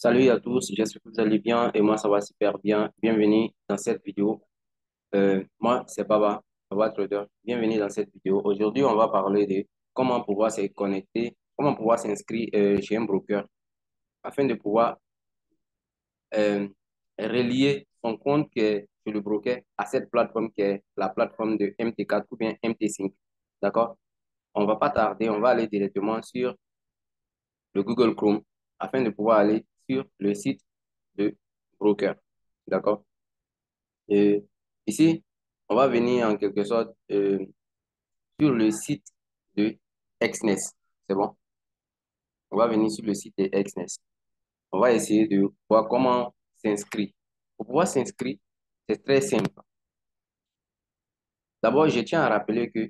Salut à tous, j'espère que vous allez bien et moi ça va super bien. Bienvenue dans cette vidéo. Moi c'est Baba Trader. Bienvenue dans cette vidéo. Aujourd'hui on va parler de comment pouvoir se connecter, comment pouvoir s'inscrire chez un broker afin de pouvoir euh, relier son compte qui est sur le broker à cette plateforme qui est la plateforme de MT4 ou bien MT5. D'accord? On va pas tarder, on va aller directement sur le Google Chrome afin de pouvoir aller sur le site de broker. D'accord? Et ici, on va venir en quelque sorte sur le site de Exness. C'est bon? On va venir sur le site de Exness. On va essayer de voir comment s'inscrire. Pour pouvoir s'inscrire, c'est très simple. D'abord, je tiens à rappeler que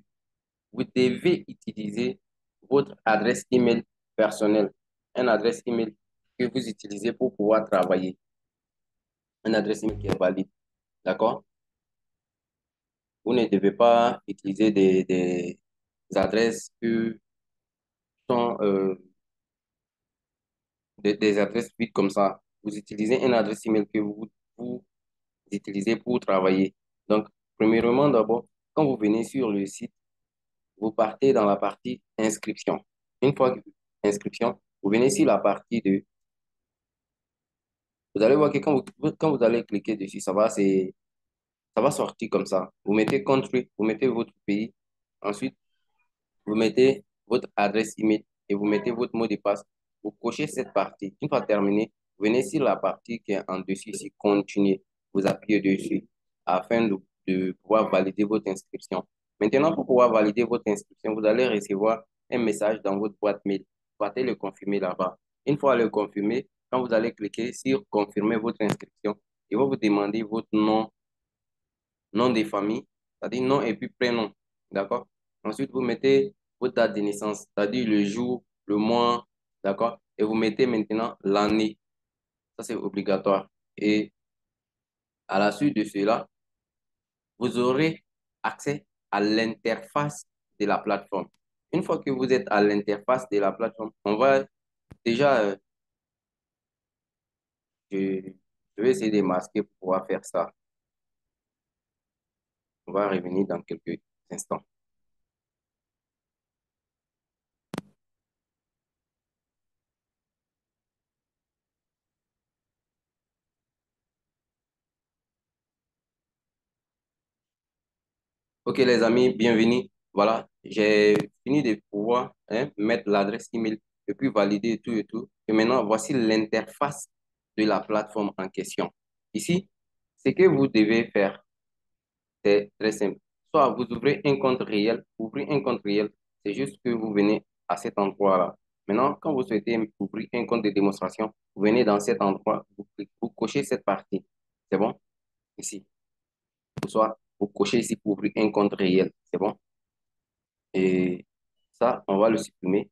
vous devez utiliser votre adresse email personnelle, une adresse email que vous utilisez pour pouvoir travailler, une adresse email qui est valide. D'accord? Vous ne devez pas utiliser des adresses que sont des adresses vides comme ça. Vous utilisez une adresse email que vous utilisez pour travailler. Donc, premièrement, d'abord, quand vous venez sur le site, vous partez dans la partie inscription. Une fois que inscription, vous venez sur la partie de... Vous allez voir que quand vous allez cliquer dessus, ça va sortir comme ça. Vous mettez country, vous mettez votre pays. Ensuite, vous mettez votre adresse email et vous mettez votre mot de passe. Vous cochez cette partie. Une fois terminé, vous venez sur la partie qui est en dessus ici, continuer. Vous appuyez dessus afin de pouvoir valider votre inscription. Maintenant, pour pouvoir valider votre inscription, vous allez recevoir un message dans votre boîte mail. Vous partez le confirmer là-bas. Une fois le confirmer, quand vous allez cliquer sur confirmer votre inscription, il va vous demander votre nom de famille, c'est-à-dire nom et puis prénom. D'accord? Ensuite, vous mettez votre date de naissance, c'est-à-dire le jour, le mois, d'accord? Et vous mettez maintenant l'année. Ça, c'est obligatoire. Et à la suite de cela, vous aurez accès à l'interface de la plateforme. Une fois que vous êtes à l'interface de la plateforme, on va déjà, je, je vais essayer de masquer pour pouvoir faire ça. On va revenir dans quelques instants. Ok les amis, bienvenue. Voilà, j'ai fini de pouvoir mettre l'adresse email et puis valider tout et tout. Et maintenant, voici l'interface de la plateforme en question. Ici, ce que vous devez faire, c'est très simple. Soit vous ouvrez un compte réel, ouvrir un compte réel, c'est juste que vous venez à cet endroit-là. Maintenant, quand vous souhaitez ouvrir un compte de démonstration, vous venez dans cet endroit, vous cochez cette partie. C'est bon? Ici. Soit vous cochez ici pour ouvrir un compte réel. C'est bon? Et ça, on va le supprimer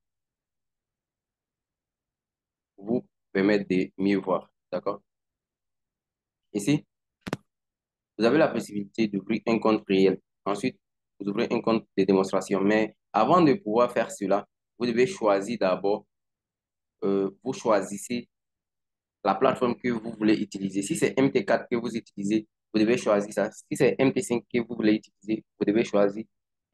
pour vous permettre de mieux voir. D'accord? Ici, vous avez la possibilité d'ouvrir un compte réel. Ensuite, vous ouvrez un compte de démonstration. Mais avant de pouvoir faire cela, vous devez choisir d'abord, vous choisissez la plateforme que vous voulez utiliser. Si c'est MT4 que vous utilisez, vous devez choisir ça. Si c'est MT5 que vous voulez utiliser, vous devez choisir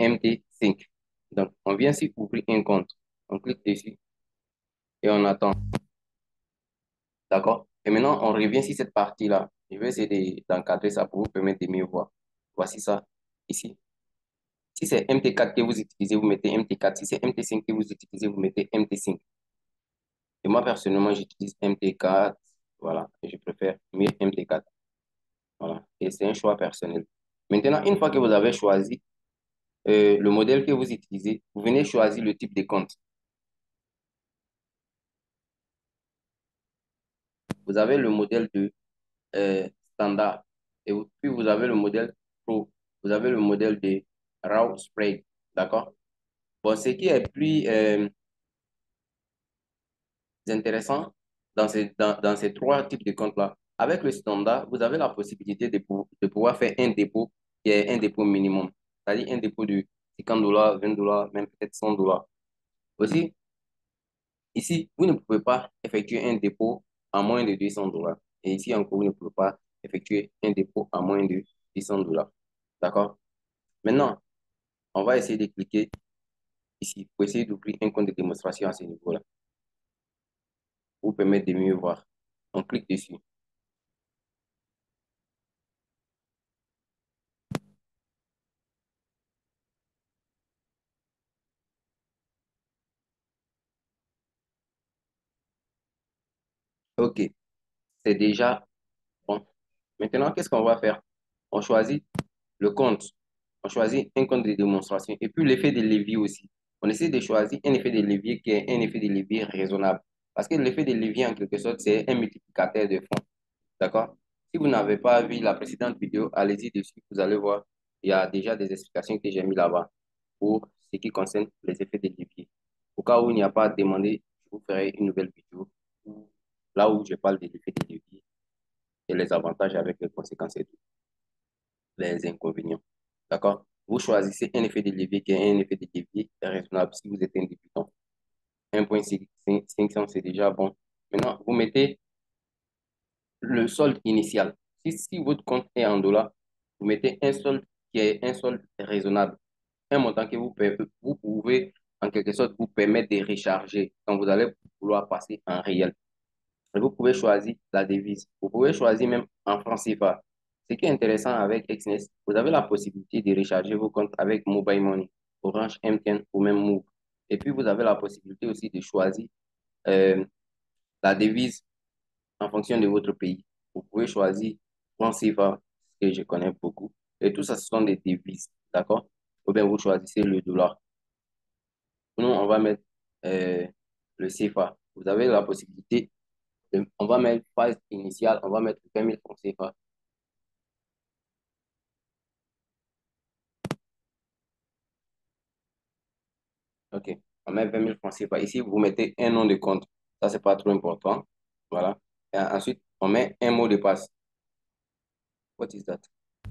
MT5. Donc, on vient ici ouvrir un compte. On clique dessus et on attend. D'accord? Et maintenant, on revient sur cette partie-là. Je vais essayer d'encadrer ça pour vous permettre de mieux voir. Voici ça, ici. Si c'est MT4 que vous utilisez, vous mettez MT4. Si c'est MT5 que vous utilisez, vous mettez MT5. Et moi, personnellement, j'utilise MT4. Voilà. Et je préfère mieux MT4. Voilà. Et c'est un choix personnel. Maintenant, une fois que vous avez choisi le modèle que vous utilisez, vous venez choisir le type de compte. Vous avez le modèle de standard. Et puis, vous avez le modèle Pro. Vous avez le modèle de Raw Spread. D'accord? Bon, ce qui est plus intéressant dans ces trois types de comptes-là, avec le standard, vous avez la possibilité de pouvoir faire un dépôt qui est un dépôt minimum. C'est-à-dire un dépôt de 50 dollars, 20 dollars, même peut-être 100 dollars. Aussi, ici, vous ne pouvez pas effectuer un dépôt à moins de 200 $. Et ici encore, vous ne pouvez pas effectuer un dépôt à moins de 200 $. D'accord? Maintenant, on va essayer de cliquer ici pour essayer d'ouvrir un compte de démonstration à ce niveau-là. Pour vous permettre de mieux voir. On clique dessus. OK, c'est déjà bon. Maintenant, qu'est-ce qu'on va faire? On choisit le compte. On choisit un compte de démonstration. Et puis l'effet de levier aussi. On essaie de choisir un effet de levier qui est un effet de levier raisonnable. Parce que l'effet de levier, en quelque sorte, c'est un multiplicateur de fonds. D'accord? Si vous n'avez pas vu la précédente vidéo, allez-y dessus. Vous allez voir, il y a déjà des explications que j'ai mis là-bas pour ce qui concerne les effets de levier. Au cas où il n'y a pas à demander, je vous ferai une nouvelle vidéo là où je parle des effets de levier et les avantages avec les conséquences et tout, les inconvénients. D'accord? Vous choisissez un effet de levier qui est un effet de levier raisonnable si vous êtes un débutant. 1,500, c'est déjà bon. Maintenant, vous mettez le solde initial. Si votre compte est en dollars, vous mettez un solde qui est un solde raisonnable. Un montant que vous pouvez, en quelque sorte, vous permettre de recharger quand vous allez vouloir passer en réel. Et vous pouvez choisir la devise. Vous pouvez choisir même en francs CFA. Ce qui est intéressant avec Exness, vous avez la possibilité de recharger vos comptes avec Mobile Money, Orange, MTN ou même Move. Et puis, vous avez la possibilité aussi de choisir euh, la devise en fonction de votre pays. Vous pouvez choisir francs CFA, ce que je connais beaucoup. Et tout ça, ce sont des devises, d'accord? Ou bien vous choisissez le dollar. Nous, on va mettre le CFA. Vous avez la possibilité, on va mettre phase initiale, on va mettre 20 000 francs CFA. OK. On met 20 000 francs CFA. Ici, vous mettez un nom de compte. Ça, c'est pas trop important. Voilà. Et ensuite, on met un mot de passe. What is that?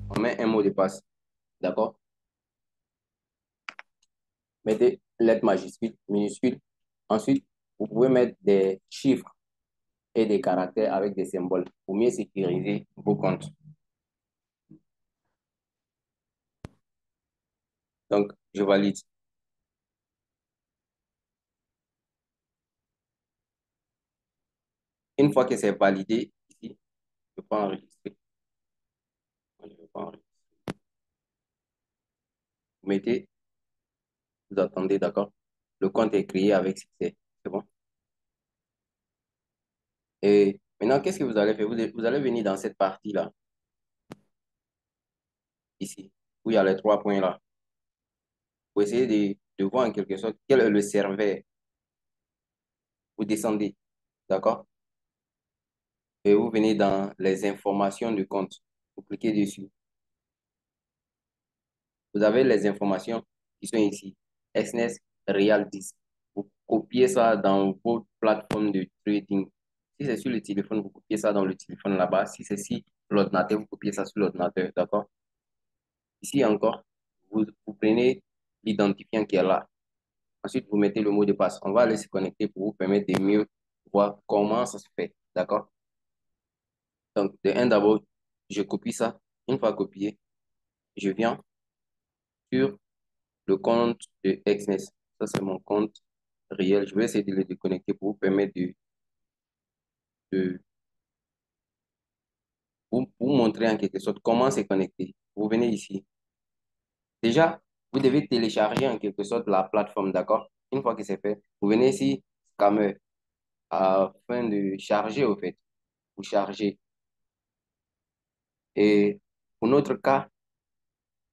On met un mot de passe. D'accord? Mettez lettres majuscules, minuscules. Ensuite, vous pouvez mettre des chiffres et des caractères avec des symboles pour mieux sécuriser vos comptes. Donc, je valide. Une fois que c'est validé, ici, je peux enregistrer. Je ne peux pas enregistrer. Vous mettez, vous attendez, d'accord? Le compte est créé avec succès. C'est bon? Et maintenant, qu'est-ce que vous allez faire? Vous allez venir dans cette partie-là, ici, où il y a les trois points là, pour essayer de voir en quelque sorte quel est le serveur. Vous descendez, d'accord? Et vous venez dans les informations du compte. Vous cliquez dessus. Vous avez les informations qui sont ici. SNES Real 10. Vous copiez ça dans votre plateforme de trading. Si c'est sur le téléphone, vous copiez ça dans le téléphone là-bas. Si c'est sur l'ordinateur, vous copiez ça sur l'ordinateur. D'accord? Ici encore, vous prenez l'identifiant qui est là. Ensuite, vous mettez le mot de passe. On va aller se connecter pour vous permettre de mieux voir comment ça se fait. D'accord? Donc, de un d'abord, je copie ça. Une fois copié, je viens sur le compte de Exness. Ça, c'est mon compte réel. Je vais essayer de le déconnecter pour vous permettre de vous montrer en quelque sorte comment c'est connecté. Vous venez ici. Déjà, vous devez télécharger en quelque sorte la plateforme, d'accord? Une fois que c'est fait, vous venez ici, Scammer, afin de charger au fait. Vous chargez. Et pour notre cas,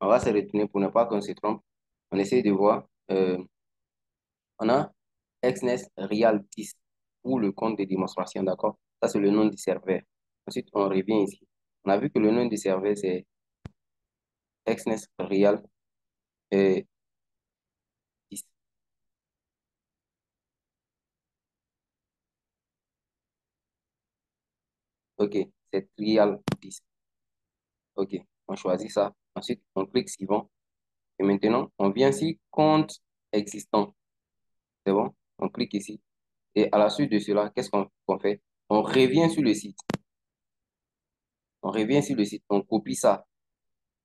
on va se retenir pour ne pas qu'on se trompe. On essaie de voir. On a Exness Real 10 pour le compte de démonstration, d'accord? Ça, c'est le nom du serveur. Ensuite, on revient ici. On a vu que le nom du serveur, c'est Exness Real 10. OK, c'est Real 10. OK, on choisit ça. Ensuite, on clique suivant. Et maintenant, on vient ici, compte existant. C'est bon? On clique ici. Et à la suite de cela, qu'est-ce qu'on fait? On revient sur le site. On revient sur le site. On copie ça.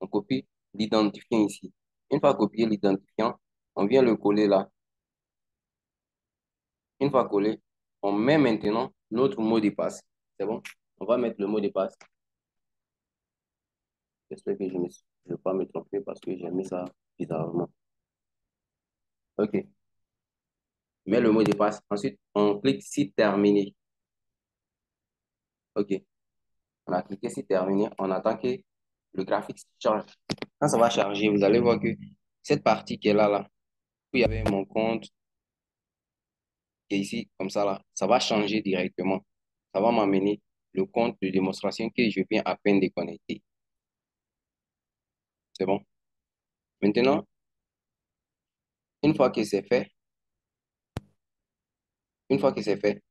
On copie l'identifiant ici. Une fois copié l'identifiant, on vient le coller là. Une fois collé, on met maintenant notre mot de passe. C'est bon? On va mettre le mot de passe. J'espère que je ne vais pas me tromper parce que j'ai mis ça bizarrement. OK. Mets le mot de passe. Ensuite, on clique sur terminer. OK. On a cliqué sur terminer. On attend que le graphique change. Quand ça va charger, vous allez voir que cette partie qui est là, où il y avait mon compte, qui est ici, comme ça, là, ça va changer directement. Ça va m'amener le compte de démonstration que je viens à peine de connecter. C'est bon? Maintenant, une fois que c'est fait, une fois que c'est fait,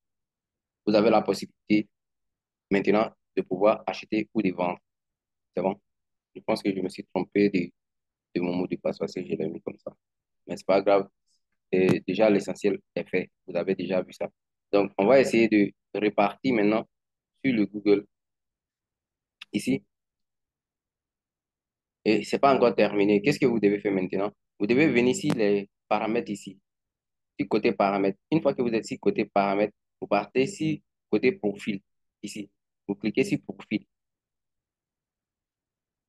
vous avez la possibilité maintenant de pouvoir acheter ou de vendre. C'est bon? Je pense que je me suis trompé de mon mot de passe parce que je l'ai mis comme ça. Mais c'est pas grave. Et déjà, l'essentiel est fait. Vous avez déjà vu ça. Donc, on va essayer de repartir maintenant sur le Google ici. Et c'est pas encore terminé. Qu'est-ce que vous devez faire maintenant? Vous devez venir ici, les paramètres ici, sur côté paramètres. Une fois que vous êtes sur côté paramètres, vous partez sur côté profil ici. Vous cliquez sur profil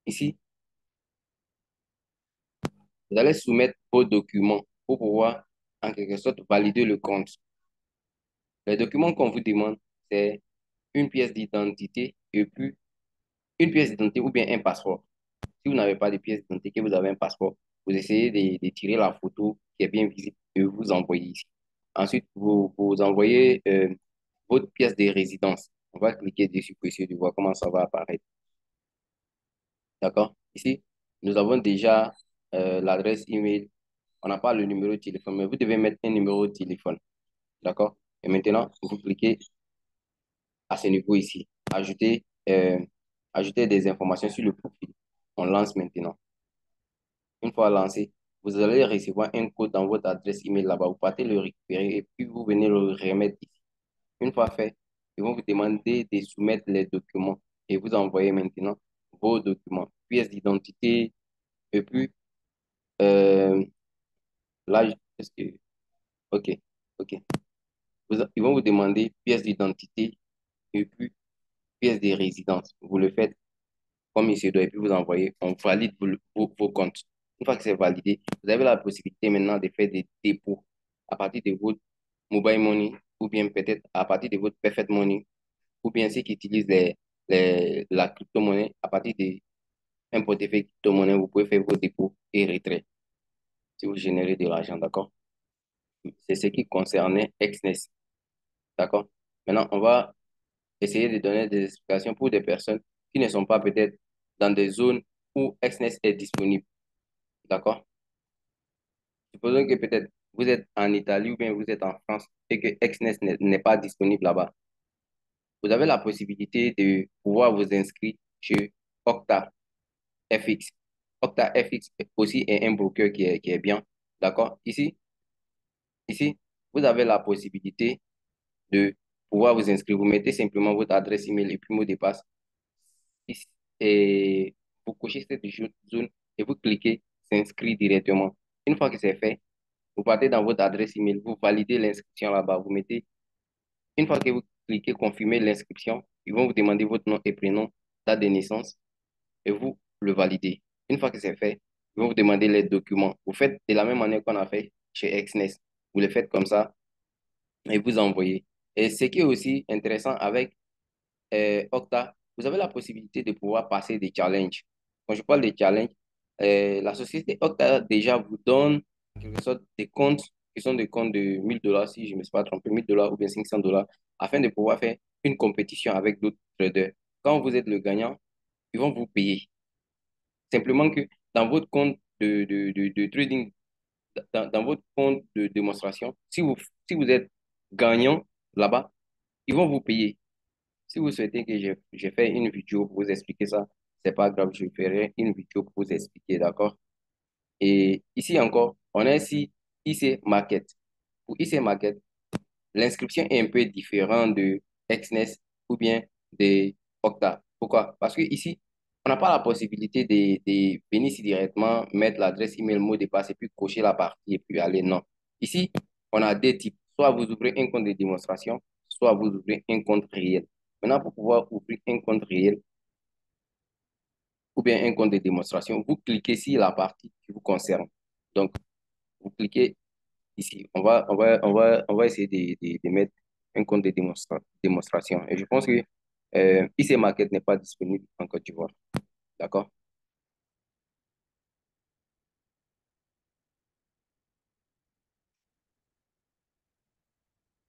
ici. Vous allez soumettre vos documents pour pouvoir, en quelque sorte, valider le compte. Les documents qu'on vous demande, c'est une pièce d'identité et puis une pièce d'identité ou bien un passeport. Si vous n'avez pas de pièce d'identité, que vous avez un passeport, vous essayez de tirer la photo qui est bien visible et vous envoyez ici. Ensuite, vous envoyez votre pièce de résidence. On va cliquer dessus pour essayer de voir comment ça va apparaître. D'accord? Ici, nous avons déjà l'adresse email. On n'a pas le numéro de téléphone, mais vous devez mettre un numéro de téléphone. D'accord? Et maintenant, vous cliquez à ce niveau ici. Ajouter des informations sur le profil. On lance maintenant. Une fois lancé, vous allez recevoir un code dans votre adresse email là-bas. Vous partez le récupérer et puis vous venez le remettre ici. Une fois fait, ils vont vous demander de soumettre les documents et vous envoyez maintenant vos documents, pièce d'identité et puis euh, là, est-ce que, ok, ok. Ils vont vous demander pièce d'identité et puis pièce de résidence. Vous le faites comme il se doit et puis vous envoyez, on valide vos comptes. Une fois que c'est validé, vous avez la possibilité maintenant de faire des dépôts à partir de votre mobile money ou bien peut-être à partir de votre perfect money ou bien ceux qui utilisent la crypto-monnaie à partir d'un portefeuille crypto-monnaie, vous pouvez faire vos dépôts et retraits si vous générez de l'argent, d'accord? C'est ce qui concernait Exness, d'accord? Maintenant, on va essayer de donner des explications pour des personnes qui ne sont pas peut-être dans des zones où Exness est disponible. D'accord? Supposons que peut-être vous êtes en Italie ou bien vous êtes en France et que Exness n'est pas disponible là-bas. Vous avez la possibilité de pouvoir vous inscrire chez Octa FX. Octa FX aussi est un broker qui est bien. D'accord? Ici, vous avez la possibilité de pouvoir vous inscrire. Vous mettez simplement votre adresse email et puis mot de passe. Et vous cochez cette zone et vous cliquez s'inscrire directement. Une fois que c'est fait, vous partez dans votre adresse email, vous validez l'inscription là-bas. Vous mettez, une fois que vous cliquez confirmer l'inscription, ils vont vous demander votre nom et prénom, date de naissance et vous le validez. Une fois que c'est fait, ils vont vous demander les documents. Vous faites de la même manière qu'on a fait chez Exness. Vous le faites comme ça et vous envoyez. Et ce qui est aussi intéressant avec Octa, vous avez la possibilité de pouvoir passer des challenges. Quand je parle des challenges, la société Octa déjà vous donne en quelque sorte des comptes qui sont des comptes de 1000 $, si je ne me suis pas trompé, 1000 $ ou bien 500 $, afin de pouvoir faire une compétition avec d'autres traders. Quand vous êtes le gagnant, ils vont vous payer. Simplement que dans votre compte de trading, dans votre compte de démonstration, si vous êtes gagnant là-bas, ils vont vous payer. Si vous souhaitez que je fasse une vidéo pour vous expliquer ça, c'est pas grave, je ferai une vidéo pour vous expliquer, d'accord? Et ici encore, on a ici IC Market. Pour IC Market, l'inscription est un peu différente Exness ou bien de Okta. Pourquoi? Parce que ici, on n'a pas la possibilité de venir ici directement, mettre l'adresse email, mot de passe et puis cocher la partie et puis aller. Non. Ici, on a deux types. Soit vous ouvrez un compte de démonstration, soit vous ouvrez un compte réel. Maintenant, pour pouvoir ouvrir un compte réel ou bien un compte de démonstration, vous cliquez sur la partie qui vous concerne. Donc, vous cliquez ici. On va essayer de mettre un compte de démonstration. Et je pense que IC Market n'est pas disponible en Côte d'Ivoire. D'accord?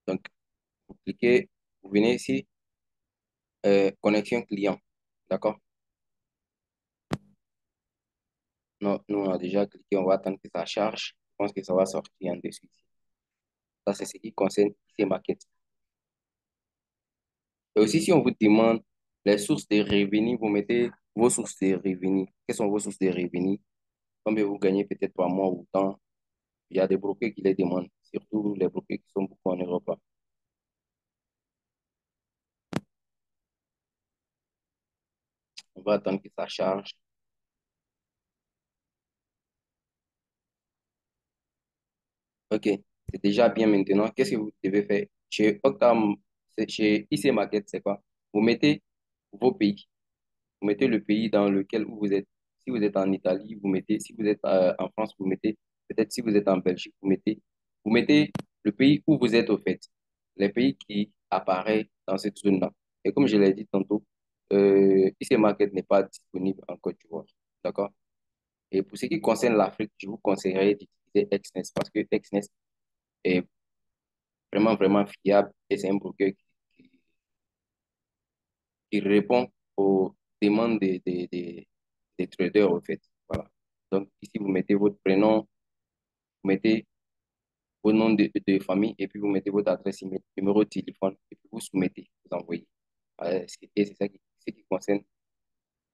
Donc, vous cliquez, vous venez ici, connexion client. D'accord? Nous, on a déjà cliqué, on va attendre que ça charge. Je pense que ça va sortir en dessus. Ça, c'est ce qui concerne IC Market. Et aussi, si on vous demande les sources de revenus, vous mettez vos sources de revenus. Quelles sont vos sources de revenus? Combien vous gagnez peut-être par mois ou temps? Il y a des brokers qui les demandent, surtout les brokers qui sont beaucoup en Europe. On va attendre que ça charge. OK, c'est déjà bien maintenant. Qu'est-ce que vous devez faire? Chez Octam, chez IC Market, c'est quoi? Vous mettez vos pays. Vous mettez le pays dans lequel vous êtes. Si vous êtes en Italie, vous mettez. Si vous êtes en France, vous mettez. Peut-être si vous êtes en Belgique, Vous mettez le pays où vous êtes au fait. Les pays qui apparaissent dans cette zone-là. Et comme je l'ai dit tantôt, IC Market n'est pas disponible en Côte d'Ivoire. D'accord? Et pour ce qui concerne l'Afrique, je vous conseillerais d'utiliser Exness parce que Exness est vraiment, vraiment fiable et c'est un broker qui répond aux demandes des traders, en fait. Voilà. Donc, ici, vous mettez votre prénom, vous mettez vos noms de famille et puis vous mettez votre adresse email, numéro de téléphone et puis vous soumettez, vous envoyez. Et c'est ça ce qui concerne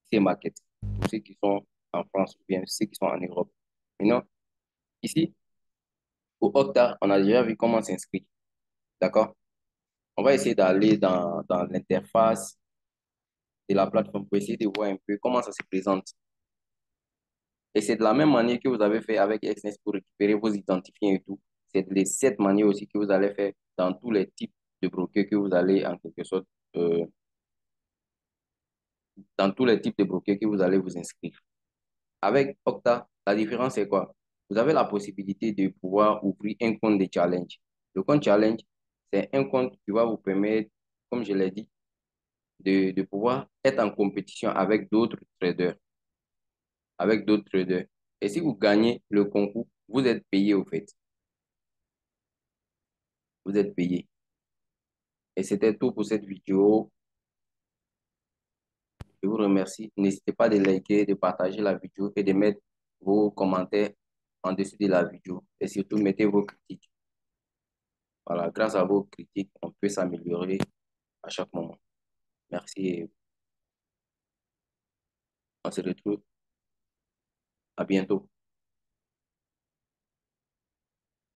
ces markets, pour ceux qui sont en France ou bien ceux qui sont en Europe. Maintenant, ici, au Okta, on a déjà vu comment s'inscrire. D'accord? On va essayer d'aller dans l'interface de la plateforme pour essayer de voir un peu comment ça se présente. Et c'est de la même manière que vous avez fait avec XNES pour récupérer vos identifiants et tout. C'est de cette manière aussi que vous allez faire dans tous les types de brokers que vous allez en quelque sorte, euh, dans tous les types de brokers que vous allez vous inscrire. Avec Okta, la différence c'est quoi? Vous avez la possibilité de pouvoir ouvrir un compte de challenge. Le compte challenge, c'est un compte qui va vous permettre, comme je l'ai dit, de pouvoir être en compétition avec d'autres traders, avec d'autres traders. Et si vous gagnez le concours, vous êtes payé au fait. Vous êtes payé. Et c'était tout pour cette vidéo. Je vous remercie. N'hésitez pas de liker, de partager la vidéo et de mettre vos commentaires en dessous de la vidéo. Et surtout, mettez vos critiques. Voilà, grâce à vos critiques, on peut s'améliorer à chaque moment. Merci et on se retrouve à bientôt.